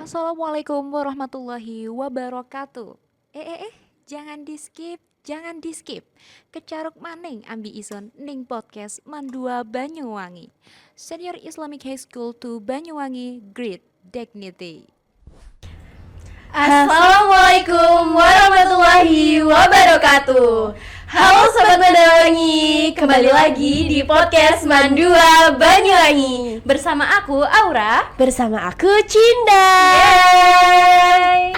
Assalamualaikum warahmatullahi wabarakatuh. Jangan di skip, jangan di skip. Kecaruk maning ambi ison ning podcast Mandua Banyuwangi. Senior Islamic High School to Banyuwangi, Great Dignity. Assalamualaikum warahmatullahi wabarakatuh. Halo Sobat Banyuwangi, kembali lagi di podcast Mandua Banyuwangi. Bersama aku Aura. Bersama aku Cinda. Yeay.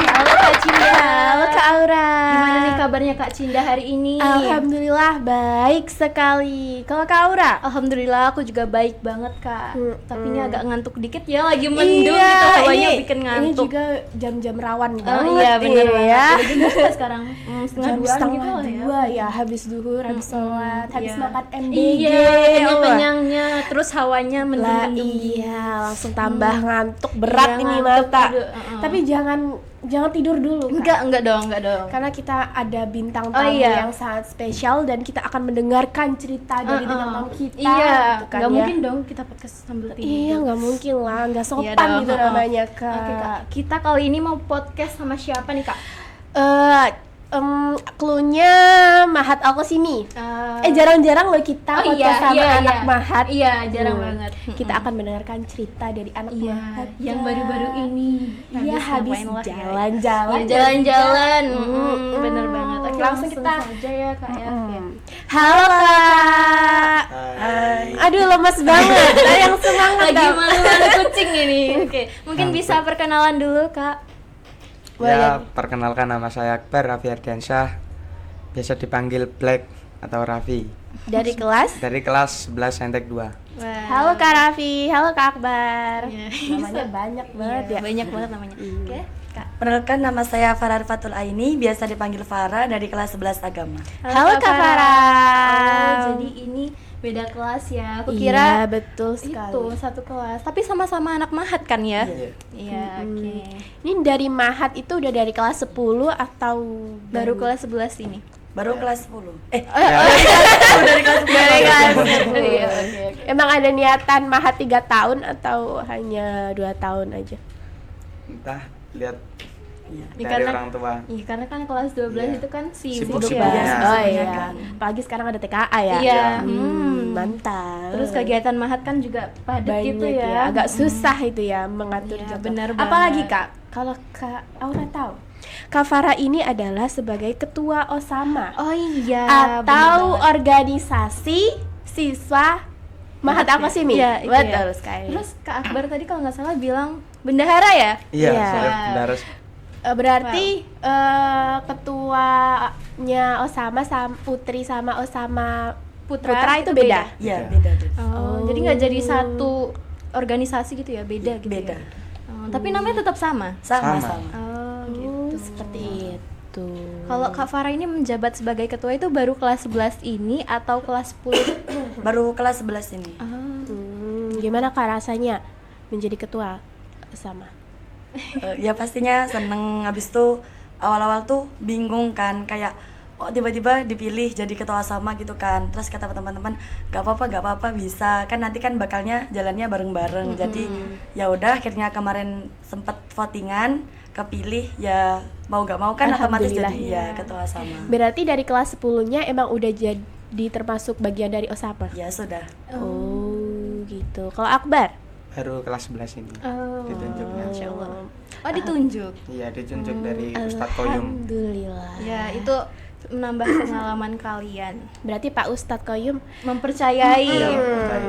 Halo Kak Cinda. Halo Kak Aura. Gimana nih kabarnya Kak Cinda hari ini? Alhamdulillah baik sekali. Kalau Kak Aura? Alhamdulillah aku juga baik banget Kak. Tapi ini agak ngantuk dikit ya, lagi mendung gitu, hawanya bikin ngantuk. Ini juga jam-jam rawan banget. Iya bener banget. ya. Udah jam berapa sekarang? Setengah Jam dua setengah gitu lah ya. dua ya, habis duhur, habis sholat, habis Iya. makan MBG. Iya, Wah. kenyangnya, terus hawanya Lah mendung-mendung. iya, langsung tambah ngantuk berat Iya, ini ngantuk mata. juga, Tapi jangan tidur dulu. Kak. Enggak dong. Karena kita ada bintang Oh, tamu iya. yang sangat spesial dan kita akan mendengarkan cerita dari bintang tamu kita. Iya, gitu kan, nggak ya. mungkin dong kita podcast sambil tidur. Iya, nggak mungkin lah, nggak Iya sopan dong, gitu namanya Kak. Oke Kak, kita kali ini mau podcast sama siapa nih Kak? Cluenya Mahat Al-Qasimi. Eh, Jarang-jarang loh kita podcast sama anak Mahat. Iya, jarang Hmm. banget. Kita akan mendengarkan cerita dari anak Iya, Mahat yang baru-baru ini. Iya, habis ngapain lah ya? jalan-jalan. Ya, jalan-jalan. Mm-mm. Bener banget. Oke, Langsung kita saja ya Kak ya. Oke. Halo Kak. Aduh lemes banget. Yang semangat Lagi dong. malu-malu kucing ini. Oke, mungkin bisa perkenalan dulu Kak. Ya, perkenalkan nama saya Akbar Raffi Ardiansyah, biasa dipanggil Black atau Raffi, Dari kelas. dari kelas 11 Saintek 2. Halo Kak Raffi, halo Kak Akbar. Iya. Namanya banyak banget Iya, ya. banyak banget namanya. Oke, Kak. Perkenalkan nama saya Farah Fatul Aini, biasa dipanggil Farah dari kelas 11 Agama. Halo Kak Farah. Oh, jadi ini beda kelas ya. Aku Iya, kira betul sekali. itu satu kelas, tapi sama-sama anak Mahat kan ya? Iya. Iya, oke. Ini dari Mahat itu udah dari kelas 10 atau Baru kelas 11 ini. Baru kelas 10. Dari kelas 10. Iya, oke. Emang ada niatan Mahat 3 tahun atau hanya 2 tahun aja? Entah, lihat Iya, dari orang tua. Iya, karena kan kelas 12 Iya. itu kan sibuk Sibuk-sibuknya. ya. Oh Iya iya. kan. Apalagi sekarang ada TKA ya. Iya. Mantap. Terus kegiatan Mahat kan juga padat banyak gitu ya. ya. Agak susah itu ya mengatur Iya, jadwal. benar Apalagi banget. Kak, kalau Kak Aura tahu, Kak Farah ini adalah sebagai ketua Osama Oh iya. atau bener banget. organisasi siswa Mahat Al-Qasimi. Iya, itu Betul ya. sekali. Terus Kak Akbar tadi kalau nggak salah bilang bendahara ya? Iya, Iya. saya benar. Berarti ketuanya Osama sama Putri sama Osama Putra itu beda. Iya, beda. Oh, jadi nggak jadi satu organisasi gitu ya, beda gitu. Beda. Ya? Tapi namanya tetap sama. Sama. Sama. Oh, gitu. Seperti itu. Kalau Kak Farah ini menjabat sebagai ketua itu baru kelas 11 ini atau kelas 10? Baru kelas 11 ini. Gimana Kak rasanya menjadi ketua sama? Ya pastinya seneng, habis itu awal-awal tuh bingung kan, kayak oh tiba-tiba dipilih jadi ketua sama gitu kan. Terus kata teman-teman, gak apa-apa bisa, kan nanti kan bakalnya jalannya bareng-bareng. Jadi ya udah, akhirnya kemarin sempet votingan, kepilih, ya mau gak mau kan otomatis Alhamdulillah, jadi ya. ya ketua sama. Berarti dari kelas 10-nya emang udah jadi termasuk bagian dari Osama? Ya sudah. Oh gitu. Kalau Akbar? Baru kelas 11 ini. Oh, Ditunjuknya. Masya Allah. Oh, ditunjuk. Iya, ditunjuk dari Ustadz Koyum. Alhamdulillah. Ya, itu menambah pengalaman kalian. Berarti Pak Ustadz Koyum Mempercayai. Iya,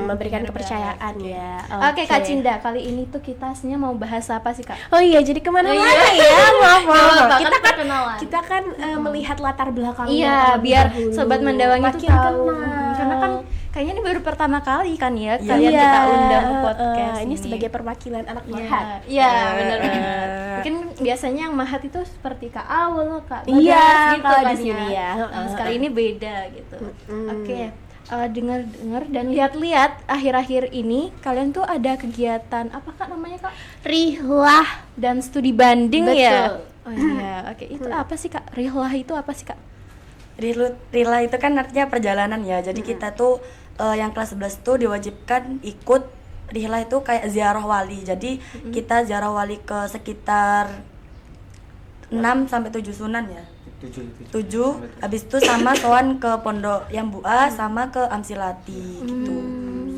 memberikan Bener kepercayaan banget. ya. Oke, Kak Cinda, kali ini tuh kita aslinya mau bahas apa sih, Kak? Oh iya, jadi kemana-mana Iya. ya, maaf. Apa-apa, Kita kan kan perkenalan. kita kan melihat latar belakangnya. Iya, terlebih biar dahulu. sobat mendawangi tuh Makin tahu. kenal. Karena kan kayaknya ini baru pertama kali kan ya Iya. kalian kita undang ke podcast ini sebagai perwakilan anak Iya, Mahat. iya benar banget. Mungkin biasanya yang Mahat itu seperti Kak Awal, Kak Iya, Bagas gitu kalau kan di sini ya. Nah, sekali ini beda gitu. Oke. Dengar-dengar dan lihat-lihat akhir-akhir ini kalian tuh ada kegiatan apa Kak namanya Kak? Rihlah. Dan studi banding Betul. ya. Oh iya, oke. Itu apa sih Kak? Rihlah itu apa sih Kak? Rila itu kan artinya perjalanan ya. Jadi kita tuh yang kelas 11 tuh diwajibkan ikut rihlah itu kayak ziarah wali. Jadi kita ziarah wali ke sekitar 6 sampai 7 sunan ya. 7 habis itu sama sowan ke Pondok yang Bua sama ke Amsilati gitu.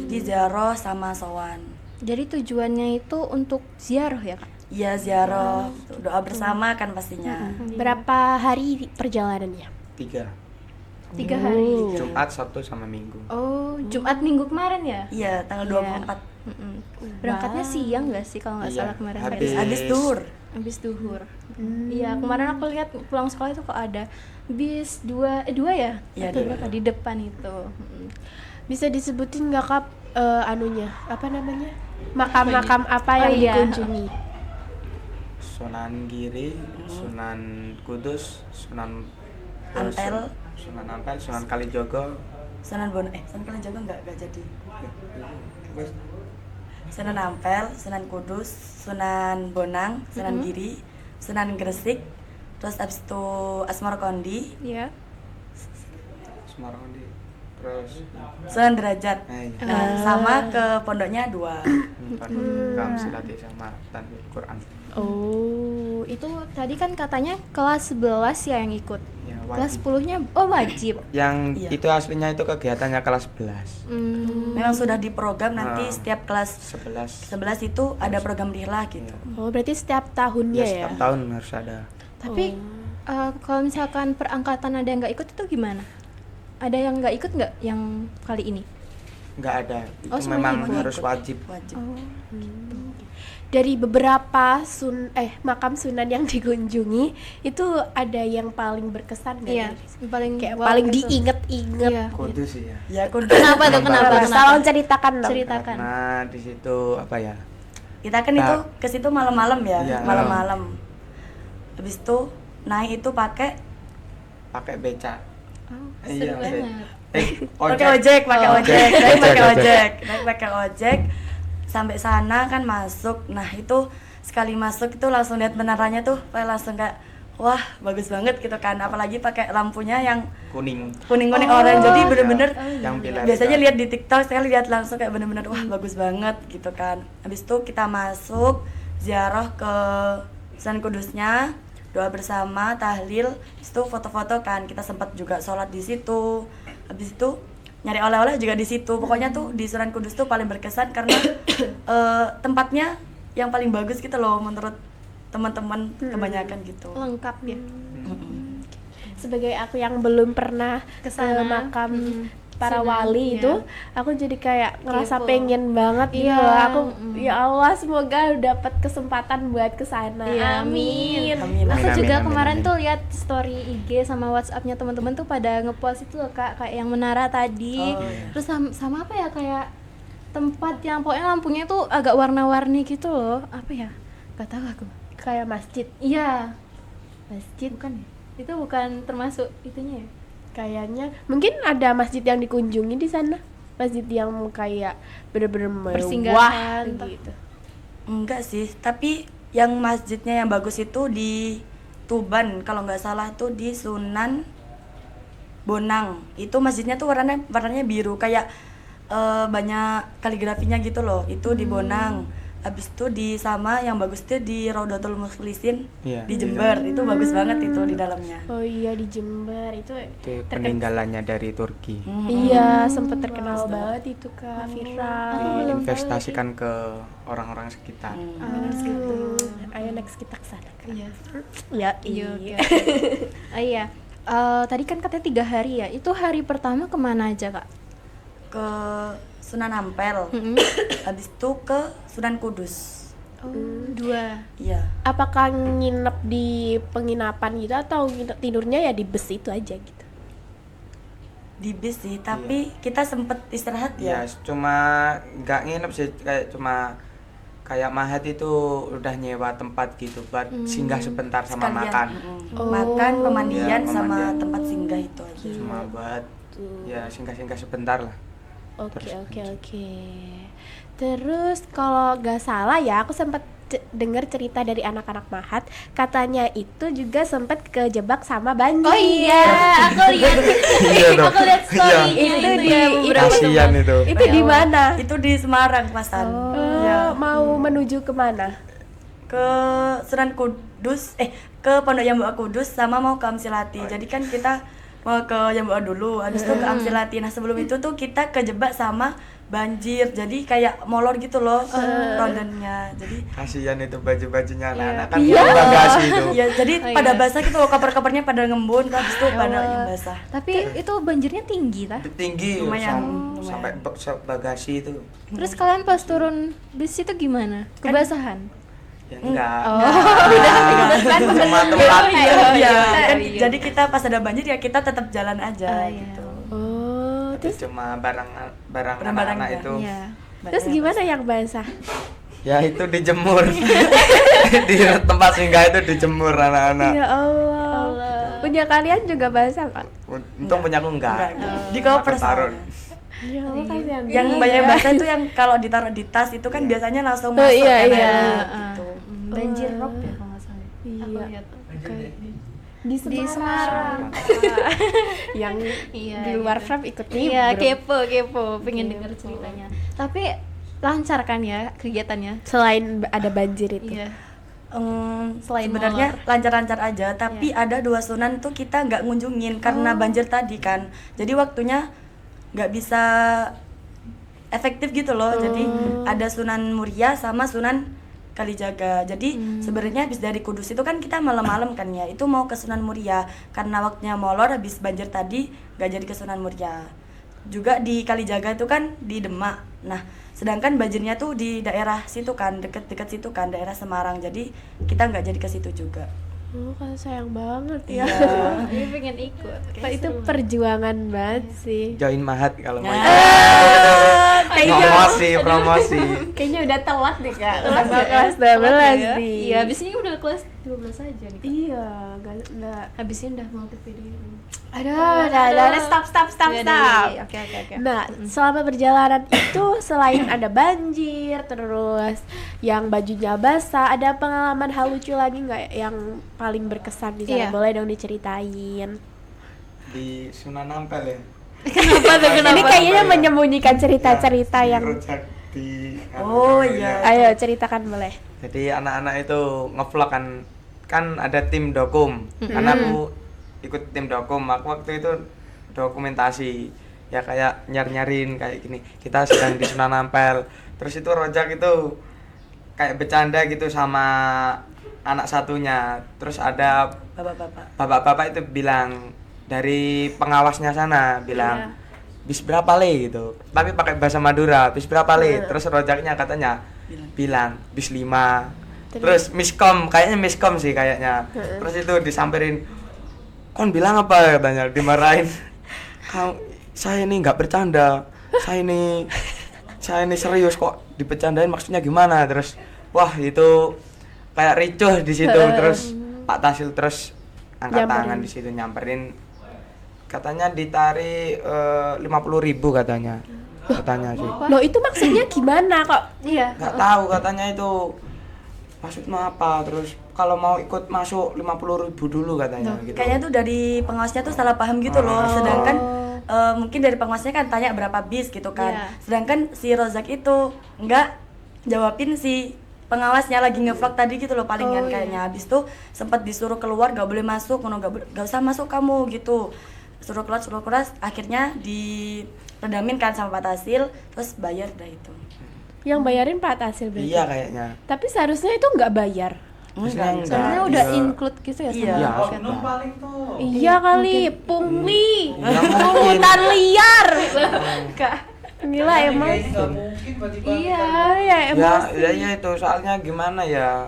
Jadi ziarah sama sowan. Jadi tujuannya itu untuk ziarah ya kak? Iya ziarah, doa bersama kan pastinya. Berapa hari perjalanannya? 3 3 hari. Jumat, Sabtu sama Minggu. Oh, Jumat minggu kemarin ya? Iya tanggal 24 Berangkatnya siang nggak sih kalau nggak Iya, salah kemarin? habis duhur. Habis duhur. Iya, kemarin aku lihat pulang sekolah itu kok ada bis dua ya? Iya, Atau dua. berapa di depan itu. Bisa disebutin nggak Kak anunya? Apa namanya? Makam-makam apa yang iya. dikunjungi? Sunan Giri, Sunan Kudus, Sunan Ampel. Sunan Ampel, Sunan Kalijogo. Sunan Kalijogo enggak jadi. Sunan Ampel, Sunan Kudus, Sunan Bonang, Sunan Giri, Sunan Gresik, terus abis itu Asmarokondi, Iya. Semarang di terus Sunan Derajat. iya. Sama ke pondoknya 2. Kam Silati sama Tanwil Quran. Oh, Itu tadi kan katanya kelas 11 ya yang ikut. Ya, Kelas wajib. 10-nya wajib. Yang Iya. itu aslinya itu kegiatannya kelas 11. Memang sudah diprogram nanti Ah. setiap kelas 11. 11 itu ada program rihlah gitu. oh berarti setiap tahunnya Ya, ya? setiap tahun harus ada. Tapi kalau misalkan perangkatan ada yang nggak ikut itu gimana? Ada yang nggak ikut nggak yang kali ini? Nggak ada. Oh, Itu semuanya memang ikut. harus wajib. Wajib. Dari beberapa makam sunan yang dikunjungi itu ada yang paling berkesan nggak? Iya, dari- paling Kayak wow paling gitu. diinget-inget. Iya. Kudus sih ya. Ya aku Kenapa tuh? Kenapa? Tolong ceritakan dong. Ceritakan. Karena di situ apa ya? Kita kan itu ke situ malam-malam ya, Iya. malam-malam. Habis itu naik itu pakai Beca. Seru banget. pakai ojek, pakai Oh, ojek, ojek. naik pakai Ojek, ojek, naik pakai ojek. Sampai sana kan masuk. Nah, itu sekali masuk itu langsung lihat menaranya tuh kayak langsung kayak wah, bagus banget gitu kan. Apalagi pakai lampunya yang Kuning. kuning-kuning orange. Jadi bener-bener yang pilar biasanya itu. lihat di TikTok, saya lihat langsung kayak bener-bener wah, bagus banget gitu kan. Habis itu kita masuk ziarah ke Sunan Kudusnya, doa bersama, tahlil, habis itu foto-foto kan. Kita sempat juga sholat di situ. Habis itu nyari oleh-oleh juga di situ. Pokoknya tuh di Sunan Kudus tuh paling berkesan karena tempatnya yang paling bagus gitu loh menurut teman-teman kebanyakan gitu. Lengkap ya. Sebagai aku yang belum pernah ke Kesana. makam para Sunan, wali ya. itu, aku jadi kayak ngerasa Kepo. pengen banget gitu Iya, loh. Aku ya Allah semoga dapat kesempatan buat kesana. Iya, Amin. Amin. Aku Amin, juga amin, kemarin amin. tuh lihat story IG sama WhatsApp-nya teman-teman tuh pada ngepost itu loh kak, kayak yang menara tadi. Oh, iya. Terus sama apa ya, kayak tempat yang pokoknya lampunya tuh agak warna-warni gitu loh. Apa ya? Gak tahu aku. Kayak masjid. Iya, Masjid bukan ya? Itu bukan termasuk itunya ya? kayaknya mungkin ada masjid yang dikunjungi di sana. Masjid yang kayak bener-bener mewah Persinggahan, entah. gitu. Enggak sih, tapi yang masjidnya yang bagus itu di Tuban, kalau nggak salah tuh di Sunan Bonang. Itu masjidnya tuh warnanya biru, kayak banyak kaligrafinya gitu loh. Itu di Bonang. Habis itu di sama yang bagus tuh di Raudatul Mukhlisin Iya, di di Jember. Itu bagus banget itu di dalamnya. Oh iya di Jember itu Itu peninggalannya dari Turki. iya sempat terkenal banget itu Kak viral. Diinvestasikan ke orang-orang sekitar. Ayo next kita ke sana. Kak. Iya. Ya, Iya, iya. oke. Iya. Tadi kan katanya 3 hari ya. Itu hari pertama kemana aja kak? Ke Sunan Ampel. Habis itu ke Sunan Kudus. Oh, 2. Iya. Apakah nginep di penginapan gitu atau tidurnya ya di bus itu aja gitu? Di bis sih, tapi kita sempet istirahat Ya, ya. cuma nggak nginep sih, kayak Mahat itu udah nyewa tempat gitu buat singgah sebentar sama Sekalian, makan. makan, pemandian, Iya, sama pemandian. tempat singgah itu aja. Cuma buat ya singgah-singgah sebentar lah. Oke. Terus kalau nggak salah ya aku sempat dengar cerita dari anak-anak Mahat, katanya itu juga sempat kejebak sama banjir. Oh iya, aku lihat. Iya dong. Aku lihat story Itu itu di- ya beberapa Kasihan teman. itu. Itu di mana? Itu di Semarang, Pasan. Oh, mau menuju kemana? Ke Sunan Kudus, ke Pondok Yambua Kudus sama mau ke Amsilati. Jadi kan kita mau ke Yambua dulu, habis itu ke Amsilati. Nah sebelum itu tuh kita kejebak sama banjir, jadi kayak molor gitu loh rondennya. Jadi Kasihan itu baju-bajunya anak-anak kan Iya. bagasi itu. ya jadi Oh, pada iya. basah gitu loh, koper-kopernya pada ngembun, habis itu pada yang basah. Tapi itu banjirnya tinggi tah. Tinggi Lumayan, lumayan. sampai bagasi itu. Terus kalian pas turun bis itu gimana? Kebasahan? Ya enggak. Cuma tempat. Iya, kan Iya. jadi kita pas ada banjir ya kita tetap jalan aja iya. gitu. Oh, Itu terus cuma barang Barang-barang anak-anak ya. itu. Iya. terus gimana yang basah? Ya itu dijemur. Di tempat singgah itu dijemur anak-anak. Ya Allah. Punya kalian juga basah, Pak? Untung punya aku enggak. Di koper Aku taruh. soalnya. Ya Allah, kasihan. Yang Iya. banyak basah itu yang kalau ditaruh di tas itu kan biasanya langsung Oh, masuk iya, kan iya. airnya, gitu. Banjir rob ya kalau nggak salah. Aku Iya. lihat. Di Semarang. Yang Iya, di luar gitu. frame ikut Iya, nimbrung. kepo, pengen denger ceritanya. Tapi lancar kan ya kegiatannya? Selain ada banjir itu. Iya. Selain sebenarnya lancar-lancar aja, tapi ada 2 sunan tuh kita nggak ngunjungin karena banjir tadi kan. Jadi waktunya nggak bisa efektif gitu loh. Jadi ada Sunan Muria sama Sunan Kalijaga. Jadi sebenarnya habis dari Kudus itu kan kita malam-malam kan ya. Itu mau ke Sunan Muria karena waktunya molor habis banjir tadi nggak jadi ke Sunan Muria. Juga di Kalijaga itu kan di Demak. Nah, sedangkan banjirnya tuh di daerah situ kan, deket-deket situ kan, daerah Semarang. Jadi kita nggak jadi ke situ juga. Oh, kan sayang banget ya. Iya. Ini pengen ikut. Pak, itu perjuangan banget sih. Join Mahat kalau mau. Kayaknya Promosi. kayaknya udah telat deh, Kak. Udah mau kelas 12 ya? nih. Iya, abisnya udah kelas 12 aja nih. Iya, enggak. Habisnya udah mau ke video. Aduh, udah, stop. Oke. Nah, selama perjalanan itu selain ada banjir, terus yang bajunya basah, ada pengalaman hal lucu lagi nggak yang paling berkesan di sana? Iya. Boleh dong diceritain. Di Sunan Ampel ya. Ini kayaknya menyembunyikan cerita-cerita Ya, yang. rujak di Oh, iya. Ayo ceritakan boleh. Jadi anak-anak itu ngevlog kan ada tim dokum. Karena aku ikut tim dokum. Aku waktu itu dokumentasi ya kayak nyari-nyarin kayak gini. Kita sedang di Sunan Ampel. Terus itu rojak itu kayak bercanda gitu sama anak satunya. Terus ada Bapak-bapak. bapak-bapak itu bilang dari pengawasnya sana bilang bis berapa le gitu, tapi pakai bahasa Madura, bis berapa le. Terus rojaknya katanya bilang bis 5. Terus miskom, kayaknya miskom sih kayaknya. Terus itu disamperin, kon bilang apa katanya, dimarahin. Saya ini nggak bercanda, saya ini serius kok, dibercandain maksudnya gimana. Terus wah itu kayak ricuh di situ. Terus Pak Tasil terus angkat tangan di situ nyamperin, katanya ditarik 50.000 katanya sih. Loh, itu maksudnya gimana kok? Iya. Nggak tahu katanya itu maksudnya apa. Terus kalau mau ikut masuk 50.000 dulu katanya gitu. Kayaknya tuh dari pengawasnya tuh salah paham gitu loh. Sedangkan mungkin dari pengawasnya kan tanya berapa bis gitu kan. Iya. Sedangkan si Rozak itu nggak jawabin si pengawasnya lagi ngevlog tadi gitu loh palingan kayaknya. Habis tuh sempat disuruh keluar, nggak boleh masuk, nggak usah masuk kamu gitu. Suruh keluar, akhirnya diredamin kan sama Pak Tasil, terus bayar dah itu. Yang bayarin Pak Tasil berarti. Iya kayaknya. Tapi seharusnya itu nggak bayar. Maksudnya Soalnya enggak, udah iya. include gitu ya Iya. sama Iya, paket. sudah. Iya kali, pungli. Ya, mungkin. Pungutan liar. Kak. Gila emang. Iya, ya emang. Ya itu soalnya gimana ya?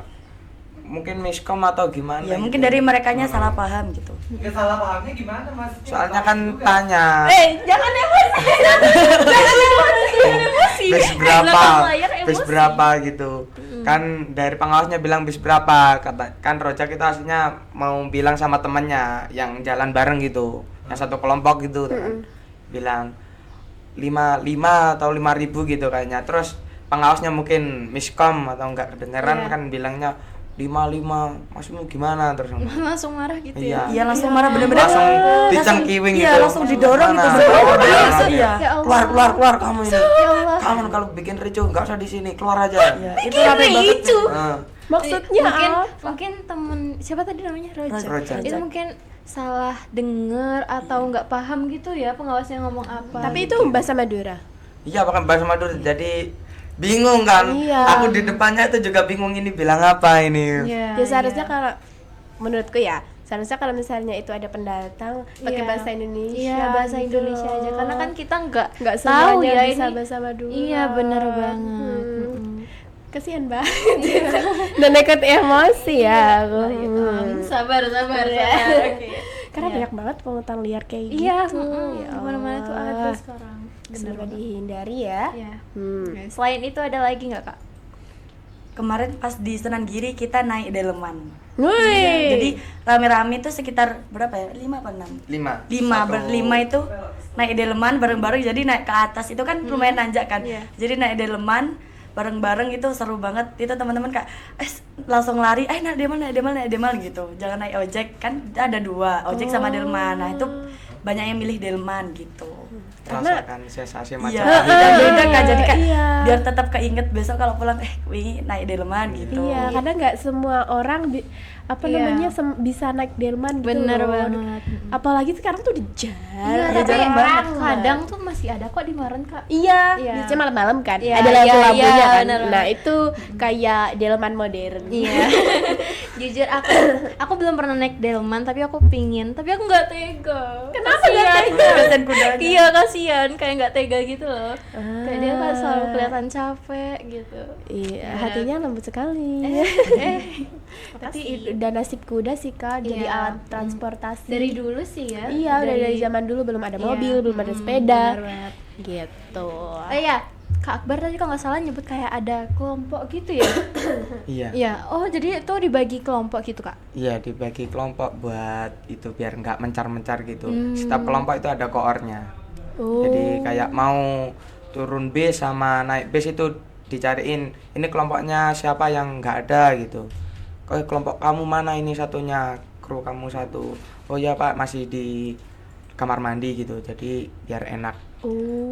Mungkin miskom atau gimana? Ya mungkin gitu. dari merekanya salah paham gitu. Ya salah pahamnya gimana mas? Soalnya kan tanya Jangan emosi. Jangan emosi. bis berapa, belakang layar bis emosi. berapa gitu. Kan dari pengawasnya bilang bis berapa, kata kan Rojak itu aslinya mau bilang sama temannya yang jalan bareng gitu, yang satu kelompok gitu kan. Bilang 5 atau 5.000 gitu kayaknya. Terus pengawasnya mungkin miskom atau enggak kedengeran kan bilangnya 55, maksudmu gimana terus Langsung marah gitu ya. Iya langsung marah bener-bener. langsung dicengkiwing gitu. Iya langsung didorong gitu. Mana? Iya. Ya Allah. Keluar kamu ini. Ya Allah. Kamu kalau bikin ricuh enggak usah di sini, keluar aja. Iya, itu rame banget. Heeh. Maksudnya Mungkin temen siapa tadi namanya Roja. Roja. Itu mungkin salah denger atau nggak paham gitu ya pengawasnya ngomong apa. tapi itu bahasa Madura. Iya, bahkan bahasa Madura jadi bingung kan. Iya. Aku di depannya itu juga bingung ini bilang apa ini. Iya. Ya seharusnya kalau menurutku ya, seharusnya kalau misalnya itu ada pendatang pakai Iya. bahasa Indonesia. Iya, bahasa gitu Indonesia aja loh. karena kan kita nggak nggak tahu semuanya ya bisa ini. bahasa Madura. Iya, bener banget. Kasihan banget. Dan ikut emosi ya aku. Sabar ya. Oke. Karena banyak banget pungutan liar kayak Iya, gitu. Ya mana-mana tuh ada Allah. sekarang. Semoga dihindari ya. Iya. Hmm. Selain itu ada lagi nggak kak? Kemarin pas di Sunan Giri kita naik delman. Wih. Jadi rame-rame itu sekitar berapa ya? 5 apa 6? 5. Berlima itu naik delman bareng-bareng, jadi naik ke atas itu kan lumayan nanjak kan. Iya. Jadi naik delman bareng-bareng itu seru banget. Itu teman-teman kayak langsung lari, naik delman gitu. Jangan naik ojek, kan ada 2, ojek sama delman. Nah, itu banyak yang milih delman gitu. Rasakan sensasi macam Iya, itu. beda kan, jadi kayak Iya. biar tetap keinget besok kalau pulang wingi naik delman gitu. Iya, karena nggak semua orang Iya. namanya bisa naik delman gitu. Bener loh. banget. Apalagi sekarang tuh di Iya, jarang. tapi jarang banget. kadang tuh masih ada kok di Maren kak. Iya, Iya. biasanya malam-malam kan. Iya, ada iya, lampu-lampunya iya, kan. bener Nah, banget. itu kayak delman modern. Iya. Jujur aku belum pernah naik delman tapi aku pingin, tapi aku nggak tega. Kenapa nggak tega? Dan kudanya. Iya kasihan, kayak nggak tega gitu loh. Kayak dia kan selalu kelihatan capek gitu. Iya, hatinya lembut sekali. Tapi udah nasib kuda sih Kak, jadi Iya. alat transportasi. Dari dulu sih ya. Iya, udah dari zaman dulu belum ada Iya. mobil, belum ada sepeda. Bener banget. Gitu. Iya, Kak Akbar tadi kalau nggak salah nyebut kayak ada kelompok gitu ya. Iya. Iya. Oh jadi itu dibagi kelompok gitu kak? Iya, dibagi kelompok buat itu biar nggak mencar-mencar gitu. Setiap kelompok itu ada koornya. Oh. Jadi kayak mau turun bis sama naik bis itu dicariin ini kelompoknya siapa yang nggak ada gitu. Kok kelompok kamu mana ini satunya, kru kamu satu. Oh ya Pak, masih di kamar mandi gitu. Jadi biar enak.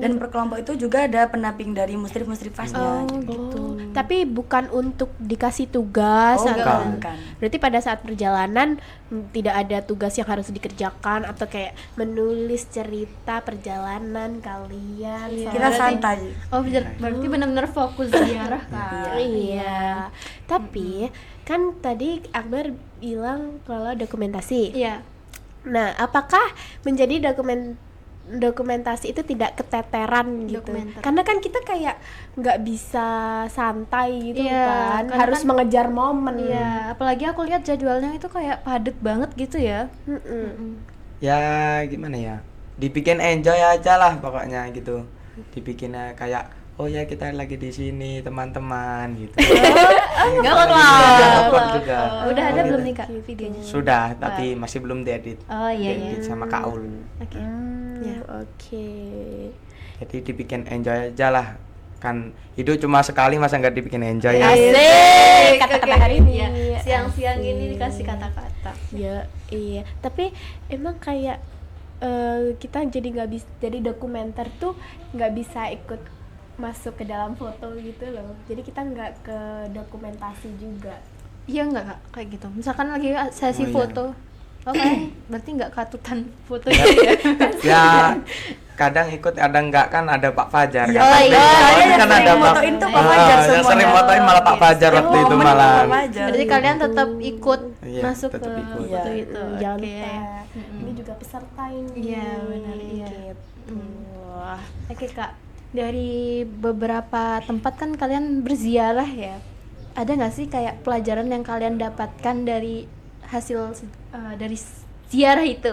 Dan per kelompok itu juga ada pendamping dari musrif-musrifasnya Oh, gitu. tapi bukan untuk dikasih tugas Oh, atau bukan. berarti pada saat perjalanan tidak ada tugas yang harus dikerjakan atau kayak menulis cerita perjalanan kalian. Iya. Kita santai. Oh berarti benar-benar fokus ziarah kak? Iya. Tapi kan tadi Akbar bilang kalau dokumentasi. Iya. Nah, apakah menjadi dokumentasi itu tidak keteteran gitu? Dokumenter. Karena kan kita kayak nggak bisa santai gitu Iya, kan, karena harus kan- mengejar momen. Iya, apalagi aku lihat jadwalnya itu kayak padet banget gitu ya. Mm-mm. Ya gimana ya? Dibikin enjoy aja lah pokoknya gitu. Dibikinnya kayak oh ya kita lagi di sini teman-teman gitu. Nggak Lagi apa-apa. vlog juga. Udah ada Oh, belum gitu. nih kak videonya? Sudah, tapi masih belum diedit. Oh iya iya. Diedit sama Kaul. Oke. Ya, oke. Jadi dibikin enjoy aja lah. Kan hidup cuma sekali masa nggak dibikin enjoy ya. Asik, kata-kata Oke, hari ini. iya. Siang-siang Asik. ini dikasih kata-kata. Ya, iya. Tapi emang kayak kita jadi nggak bisa, jadi dokumenter tuh nggak bisa ikut masuk ke dalam foto gitu loh. Jadi kita nggak ke dokumentasi juga. Iya nggak kak kayak gitu. Misalkan lagi sesi Oh, iya. foto. Oke, berarti nggak katutan foto Ya. gitu ya. Ya kadang ikut kadang enggak kan ada Pak Fajar Iya, kan. oh iya. Waktu itu kan Yang ada sering motoin tuh Pak Fajar yang semuanya. sering motoin malah Pak Fajar waktu itu Momen malah. Pak Fajar. Berarti kalian tetap ikut Iya, masuk tetap ke ikut. foto Iya. itu. Jangan Oke. lupa. Ini juga peserta ini. Iya, benar, iya. Gitu. Wah. Oke kak, dari beberapa tempat kan kalian berziarah ya. Ada nggak sih kayak pelajaran yang kalian dapatkan dari hasil dari ziarah itu?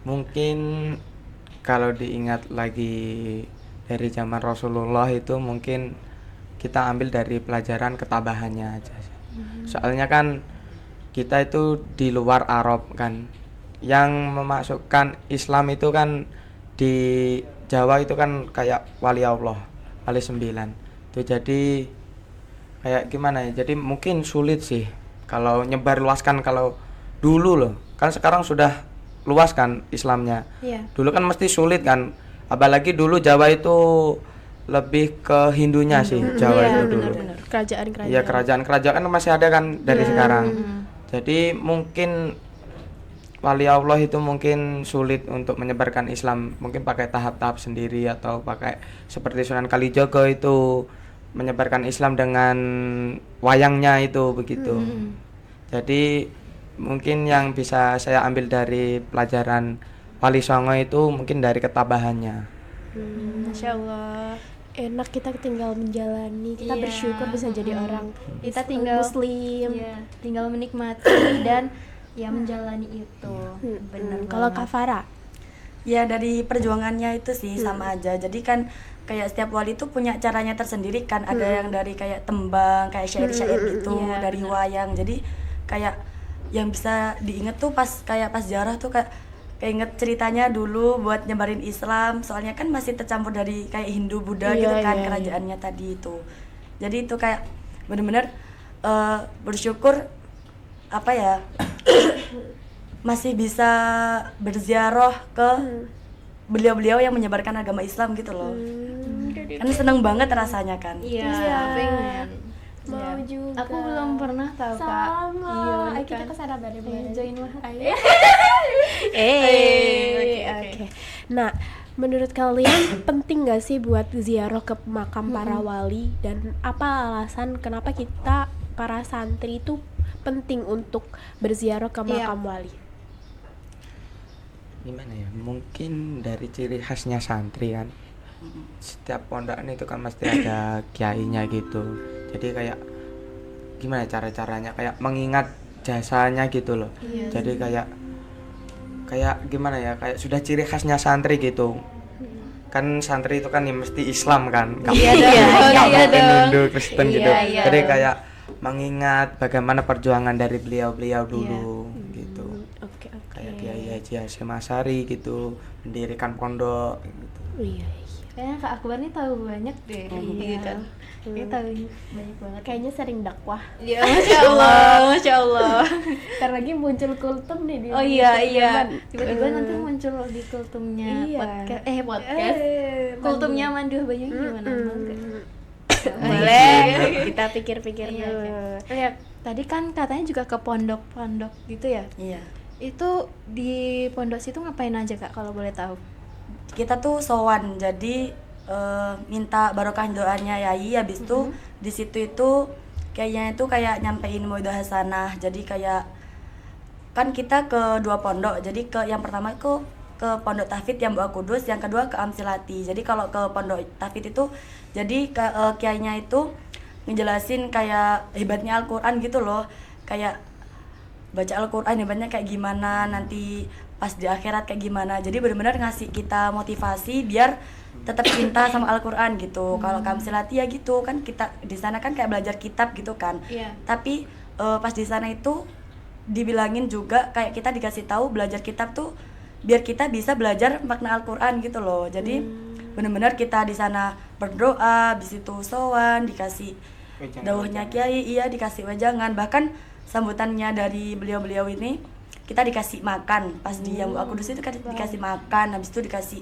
Mungkin kalau diingat lagi dari zaman Rasulullah itu mungkin kita ambil dari pelajaran ketabahannya aja sih. Soalnya kan kita itu di luar Arab kan, yang memasukkan Islam itu kan di Jawa itu kan kayak wali Allah. wali 9. Tuh jadi kayak gimana ya? Jadi mungkin sulit sih kalau nyebar luaskan kalau dulu loh. Kan sekarang sudah luas kan Islamnya. Iya. Dulu kan mesti sulit kan. Apalagi dulu Jawa itu lebih ke Hindunya sih, Jawa Iya, itu dulu. benar-benar. Kerajaan-kerajaan. Iya, kerajaan-kerajaan masih ada kan dari sekarang. Jadi mungkin wali Allah itu mungkin sulit untuk menyebarkan Islam, mungkin pakai tahap-tahap sendiri atau pakai seperti Sunan Kalijaga itu menyebarkan Islam dengan wayangnya itu begitu. Jadi mungkin yang bisa saya ambil dari pelajaran Wali Songo itu mungkin dari ketabahannya. Masya Allah. Enak kita tinggal menjalani, kita Iya. bersyukur bisa jadi orang Kita tinggal muslim. Iya, tinggal menikmati dan ya menjalani itu. Benar. Kalau Kak Farah, Ya dari perjuangannya itu sih sama aja. Jadi kan kayak setiap wali itu punya caranya tersendiri kan. Ada yang dari kayak tembang, kayak syair-syair gitu, Iya, dari wayang. Jadi kayak yang bisa diinget tuh pas jarah tuh kayak inget ceritanya dulu buat nyebarin Islam. Soalnya kan masih tercampur dari kayak Hindu Buddha Iya, gitu kan iya, kerajaannya tadi itu. Jadi itu kayak bener-bener bersyukur apa ya masih bisa berziarah ke beliau-beliau yang menyebarkan agama Islam gitu loh. Kan seneng banget rasanya kan. Iya, Iya. pengen. mau Iya. juga. Aku belum pernah tahu, Kak. Sama. Iya, Ayo kita kan. ke sana bareng-bareng. Join lah. Oke. Nah, menurut kalian penting gak sih buat ziarah ke makam para wali, dan apa alasan kenapa kita para santri itu penting untuk berziarah ke Iya. makam wali? Gimana ya? Mungkin dari ciri khasnya santri kan. Setiap pondakan itu kan mesti ada kiainya gitu. Jadi kayak gimana cara-caranya kayak mengingat jasanya gitu loh. Jadi kayak gimana ya? Kayak sudah ciri khasnya santri gitu. Kan santri itu kan ya mesti Islam kan. Nggak Iya mungkin- dong, nggak iya mungkin dong. Hindu, Kristen Iya, gitu. iya. Jadi kayak mengingat bagaimana perjuangan dari beliau-beliau dulu gitu. Oke. Kayak Kiai Haji Hasyim Asy'ari gitu, mendirikan pondok gitu. Iya. Kayaknya Kak Akbar nih tahu banyak deh. Gitu. Kayaknya tahu banyak banget. Kayaknya sering dakwah. Ya, Masya Allah, Masya Allah. Ntar lagi muncul kultum nih di Oh iya, YouTube iya. Yaman. Tiba-tiba nanti muncul di kultumnya Iya. podcast. Kultumnya Manduh Banyu gimana? Mau nggak? Boleh. Kita pikir-pikir Iya, dulu. oke. Lihat, tadi kan katanya juga ke pondok-pondok gitu ya. Iya. Itu di pondok situ ngapain aja, Kak, kalau boleh tahu? Kita tuh sowan, jadi minta barokah doanya Yai, habis itu di situ itu kayaknya itu kayak nyampein mauidhah hasanah. Jadi kayak kan kita ke dua pondok. Jadi ke yang pertama itu ke pondok Tahfidz yang Buah Kudus, yang kedua ke Amsilati. Jadi kalau ke pondok Tahfidz itu jadi kiainya itu ngejelasin kayak hebatnya Al-Qur'an gitu loh. Kayak baca Al-Qur'an hebatnya kayak gimana, nanti pas di akhirat kayak gimana. Jadi benar-benar ngasih kita motivasi biar tetap cinta sama Al-Qur'an gitu. Kalau Kamsilati ya gitu kan, kita di sana kan kayak belajar kitab gitu kan. Iya. Tapi pas di sana itu dibilangin juga kayak kita dikasih tahu belajar kitab tuh biar kita bisa belajar makna Al-Qur'an gitu loh. Jadi benar-benar kita di sana berdoa, habis itu sowan, dikasih dawuhnya kiai, iya dikasih wejangan, bahkan sambutannya dari beliau-beliau ini kita dikasih makan pas di yang Buah Kudus itu kan dikasih makan, habis itu dikasih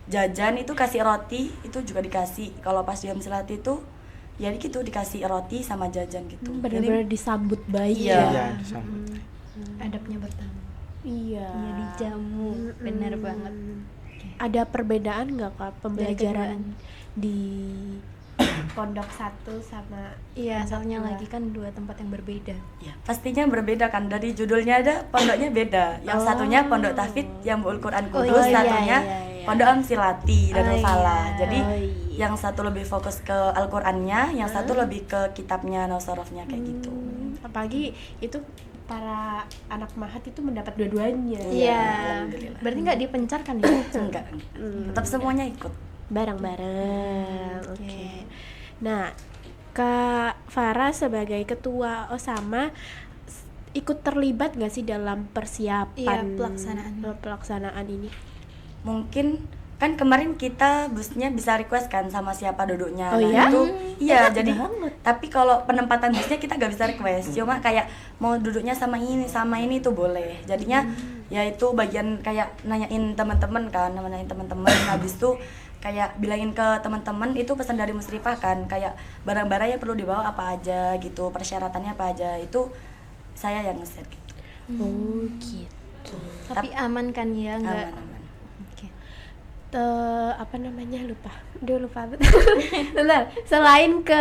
jajan, itu kasih roti itu juga dikasih. Kalau pas di Amsilati itu ya gitu dikasih roti sama jajan gitu. Benar-benar disambut baik Iya. ya. Iya, disambut. Adabnya bertamu. Iya. Iya, dijamu. Benar banget. Ada perbedaan nggak Kak pembelajaran kedua. di pondok satu sama Iya, soalnya dua? lagi kan dua tempat yang berbeda. Ya, pastinya berbeda kan, dari judulnya ada pondoknya beda. Yang satunya Pondok Tahfidz yang Buul Quran Kudus, iya, satunya iya. Pondok Amsilati dan Oh, Falah. iya. Jadi Oh, iya. yang satu lebih fokus ke Al-Qur'annya, yang satu lebih ke kitabnya Nausarofnya kayak gitu. Apalagi itu para anak mahat itu mendapat dua-duanya. Iya. alhamdulillah. Berarti nggak dipencarkan ya? Enggak. Tetap semuanya ikut. Bareng-bareng. Oke. Nah, Kak Farah sebagai ketua Osama ikut terlibat nggak sih dalam persiapan Iya, pelaksanaan. pelaksanaan ini? Mungkin kan kemarin kita busnya bisa request kan sama siapa duduknya. Oh Nah, iya? itu iya Enak jadi banget. tapi kalau penempatan busnya kita nggak bisa request, cuma kayak mau duduknya sama ini itu boleh. Jadinya ya itu bagian kayak nanyain teman-teman kan, nanyain teman-teman habis itu kayak bilangin ke teman-teman itu pesan dari Musrifah kan, kayak barang-barang yang perlu dibawa apa aja gitu, persyaratannya apa aja, itu saya yang nge-set gitu. Oh gitu. Tapi aman kan ya, enggak? Aman-aman. Oke. Apa namanya, lupa bentar. Selain ke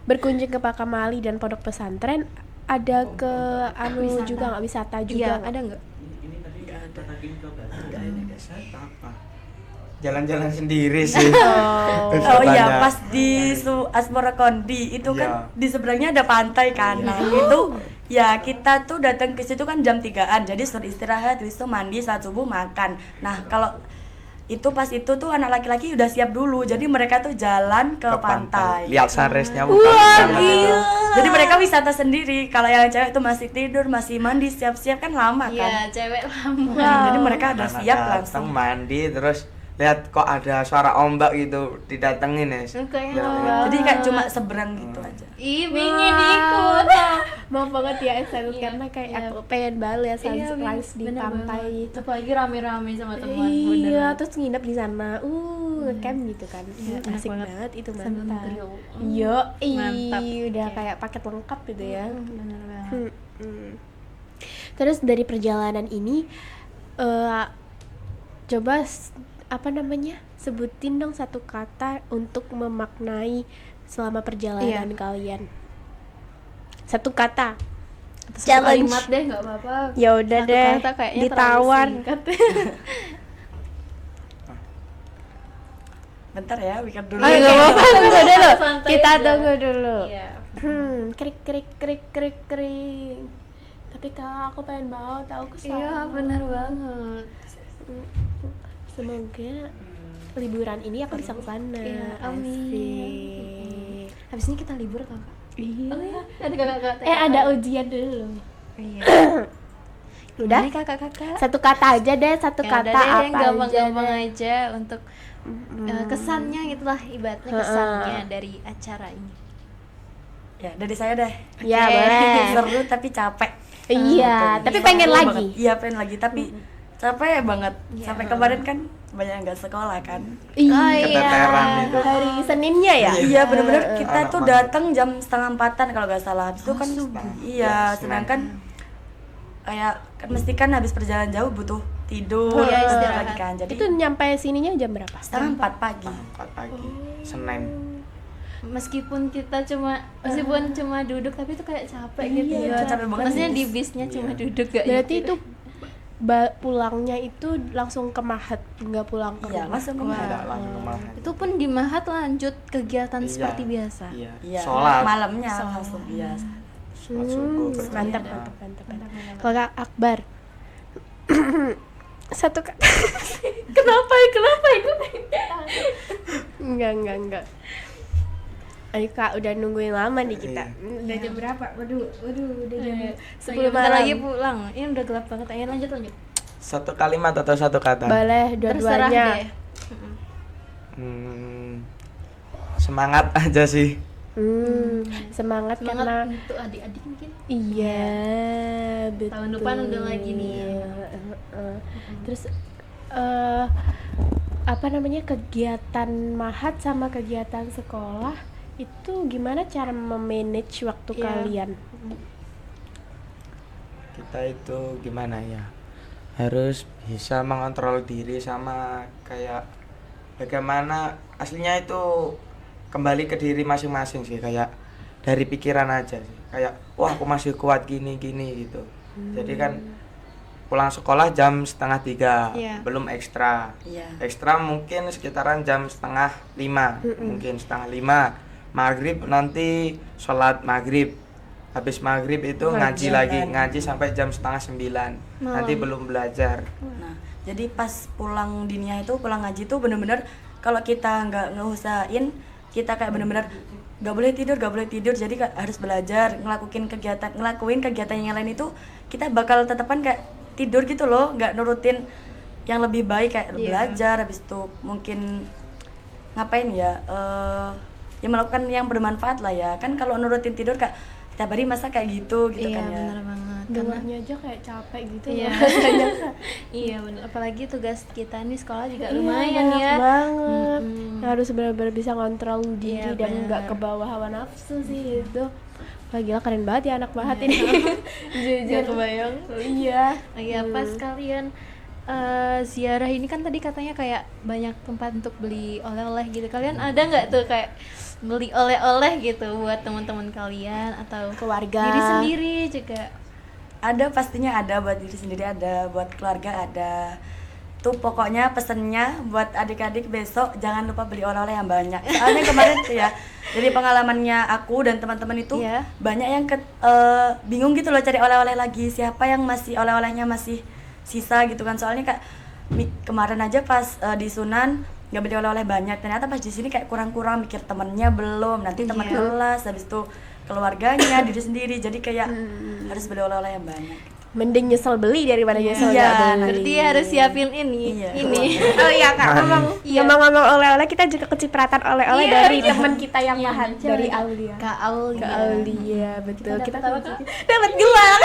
berkunjung ke Pakam Ali dan pondok pesantren, ada ke anu juga nggak, wisata juga Iya, ada enggak? Jalan-jalan sendiri sih. Oh iya, pas di Asmara Kondi itu Iya. kan di seberangnya ada pantai kan. Nah, itu ya kita tuh datang ke situ kan jam 3-an. Jadi suruh istirahat, habis itu mandi, saat subuh makan. Nah, kalau itu pas itu tuh anak laki-laki udah siap dulu. Jadi mereka tuh jalan ke pantai. Lihat sunrise-nya bukan banget itu. Jadi mereka wisata sendiri. Kalau yang cewek tuh masih tidur, masih mandi, siap-siap kan lama kan. Iya, cewek lama. Jadi mereka udah Anak siap datang, langsung. mandi terus lihat kok ada suara ombak gitu didatengin ya. Kayak Jadi kayak cuma seberang gitu aja. Ih, pingin ikut. mau banget ya sunset karena kayak Iya. aku pengen banget ya Iya, sunrise di bener pantai banget. itu. Apalagi rame-rame sama teman. Iya, terus nginep di sana. Camp gitu kan. Iya, enak Asik banget. banget itu, Sambil mantap. grill. Yo, Mantap. udah Oke. kayak paket lengkap gitu ya. Bener banget. Terus dari perjalanan ini coba apa namanya? Sebutin dong satu kata untuk memaknai selama perjalanan kalian. Satu kata. Satu Challenge. kalimat deh, nggak apa-apa. Ya udah Satu deh. kata kayaknya Ditawar. terlalu singkat. Bentar ya, mikir dulu. Oh, nggak apa-apa, tunggu dulu. Santai Kita aja. tunggu dulu. Iya. Krik krik krik krik krik. Tapi Kak, aku pengen banget tahu ke sana. Iya, benar banget. Semoga liburan ini aku bisa ke sana. Iya, amin. Asik. Habis ini kita libur atau Kak? Iya. Oh iya, ada kakak-kakak. Ada ujian dulu. Iya. Udah? Gimana kakak-kakak? Satu kata aja deh, satu Ya kata udah deh, apa yang gampang-gampang aja deh. aja untuk kesannya gitulah, ibaratnya kesannya dari acara ini. Ya, dari saya deh. Ya, boleh. Seru tapi capek. Iya, Gitu. tapi Seru pengen banget. lagi. Iya, pengen lagi tapi capek banget. Iya. Sampai kemarin kan banyak yang nggak sekolah kan. Keteteran itu. Hari Seninnya ya? Iya, bener-bener kita Anak tuh mangga. datang jam 3:30 kalau nggak salah. Habis itu kan iya, sedangkan kayak kan mesti kan habis perjalanan jauh butuh tidur, Iya, istirahat istirahat. lagi kan. Jadi Itu nyampe sininya jam berapa? 3:30 pagi. 4 pagi. Senin. Meskipun cuma duduk tapi itu kayak capek gitu Iya, ya. capek banget Maksudnya di di bis. bisnya cuma duduk gak Berarti nyetir. itu pulangnya itu langsung ke Mahat, nggak pulang ke Iya, rumah. langsung ke Mahat. Tidak langsung ke Mahat. Itu pun di Mahat lanjut kegiatan Iya. seperti biasa. Iya. Iya, Sholat. malamnya langsung biasa. Sholat subuh. Mantap, berjamaah. mantap. Kalau Kak Akbar, satu kata. Kenapa itu? Enggak. Ayo Kak, udah nungguin lama nih kita. Udah jam berapa? Waduh, udah jam 10 Bentar malam. lagi pulang. Ini udah gelap banget. Ayo lanjut. Satu kalimat atau satu kata? Boleh, Terserah dua-duanya. deh. Semangat aja sih. Semangat karena Semangat untuk adik-adik mungkin. iya, betul. Tahun depan udah lagi nih ya. Terus apa namanya, kegiatan Mahat sama kegiatan sekolah itu gimana cara memanage waktu Iya. kalian? Kita itu gimana ya? Harus bisa mengontrol diri sama kayak bagaimana aslinya itu kembali ke diri masing-masing sih, kayak dari pikiran aja sih. Kayak wah aku masih kuat gini gitu. Jadi kan pulang sekolah jam 2:30, Iya. belum ekstra. Iya. Ekstra mungkin sekitaran jam 4:30, mungkin 4:30. Maghrib nanti sholat maghrib. Habis maghrib itu ngaji lagi, ngaji sampai jam 8:30. Nanti belum belajar. Nah, jadi pas pulang diniyah itu, pulang ngaji tuh bener-bener kalau kita nggak ngeusahain, kita kayak bener-bener nggak boleh tidur, jadi harus belajar, ngelakuin kegiatan yang lain itu kita bakal tetepan kayak tidur gitu loh, nggak nurutin yang lebih baik kayak belajar, habis itu mungkin ngapain ya, ya melakukan yang bermanfaat lah ya. Kan kalau nurutin tidur kak tiap hari masa kayak gitu kan ya. benar banget. dengarnya aja kayak capek gitu Iya. loh rasanya. Iya benar, apalagi tugas kita nih sekolah juga Iya, lumayan banyak ya. banget. Harus benar-benar bisa ngontrol diri Iya, dan benar. nggak ke bawah hawa nafsu sih itu. Wah gila keren banget ya anak Mahat ini. Jujur kebayang. Iya. Iya pas kalian ziarah ini kan tadi katanya kayak banyak tempat untuk beli oleh-oleh gitu. Kalian ada nggak tuh kayak beli oleh-oleh gitu buat teman-teman kalian atau Keluarga. diri sendiri juga? Ada, pastinya ada, buat diri sendiri ada, buat keluarga ada. Tuh pokoknya pesennya buat adik-adik besok jangan lupa beli oleh-oleh yang banyak. Soalnya kemarin tuh ya, dari pengalamannya aku dan teman-teman itu Iya. banyak yang bingung gitu loh cari oleh-oleh lagi. Siapa yang masih oleh-olehnya masih sisa gitu kan. Soalnya kak kemarin aja pas di Sunan nggak beli oleh-oleh banyak, ternyata pas di sini kayak kurang-kurang, mikir temennya belum, nanti teman kelas, habis itu keluarganya, diri sendiri, jadi kayak harus beli oleh-oleh yang banyak. Mending nyesel beli daripada nyesel Iya, nggak beli. Berarti harus siapin ini. Iya. Oh iya kak, Iya. ngomong-ngomong oleh-oleh kita juga kecipratan oleh-oleh Iya, dari teman kita yang Iya, Mahat coba dari deh. Aulia. Kak Aulia. Kak Aulia, betul. Kita dapat apa, Kak? dapat gelang.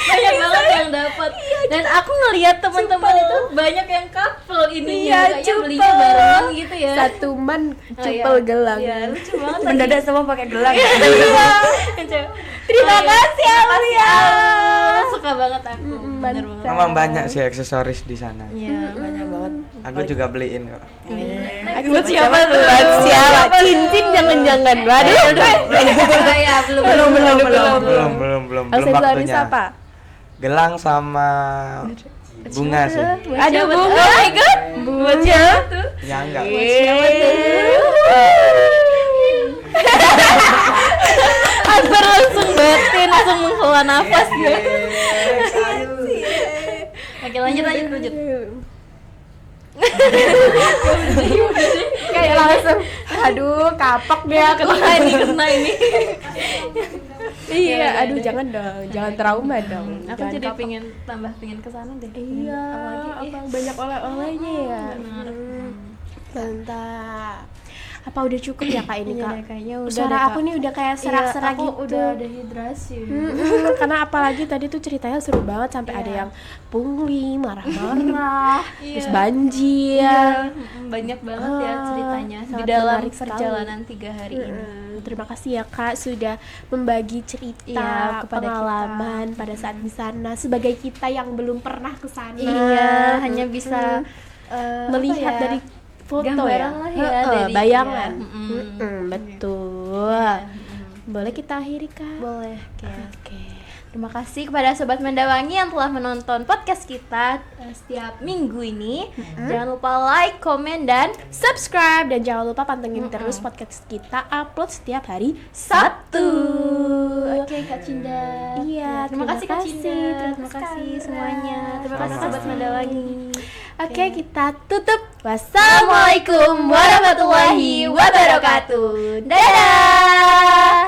Banyak banget yang dapat. Dan aku ngelihat teman-teman itu banyak yang couple ini Iya, kayaknya cupel. belinya barengan gitu ya. Satu man Oh, cupel iya. gelang. Iya, lucu banget. Mendadak semua pakai gelang. Terima kasih Aulia. Suka banget aku. Bener mantap. banget. Memang banyak sih aksesoris di sana. Iya. Banyak banget. Aku juga beliin kok. Buat siapa tuh? Buat siapa? Cincin jangan-jangan. Waduh. Ya, belum. Belum Aksesoris waktunya. apa? Gelang sama bunga sih. Ada bunga. Oh my god. Buat siapa tuh? Ya enggak. Akbar langsung batin, langsung menghela nafas ya. Oke, lanjut. Kayak langsung aduh kapok deh aku. Kena ini. Iya, aduh jangan dong. Jangan trauma dong. Aku Jangan jadi kapok. pengen kesana deh. Iya, Apalagi, apa banyak oleh-olehnya ya. benar. Mantap. Apa udah cukup ya kak ini Iya kak? deh, kayaknya udah Suara deh, aku Kak. nih udah kayak serak-serak Aku gitu. udah dehidrasi. Karena apalagi tadi tuh ceritanya seru banget sampai ada yang pungli, marah-marah, terus banjir. Banyak banget ya ceritanya di sangat dalam menarik sekali. perjalanan 3 hari ini. Terima kasih ya kak sudah membagi cerita, Iya, kepada pengalaman pada saat di sana sebagai kita yang belum pernah ke sana. Iya, hanya bisa Melihat dari foto gambaran ya, lah ya, dari bayangan. ya. Betul. Boleh kita akhiri kak? Boleh. Oke. Terima kasih kepada Sobat Mendawangi yang telah menonton podcast kita setiap minggu ini. Jangan lupa like, komen, dan Subscribe dan jangan lupa pantengin terus podcast kita upload setiap hari Sabtu. Oke, Kak Cinda. Iya, Terima kasih Kak Cinda. terima Terima kasih kasih semuanya. Terima kasih Sama-sama. Sobat Mendawangi. Oke, kita tutup. Wassalamualaikum warahmatullahi wabarakatuh. Dadah.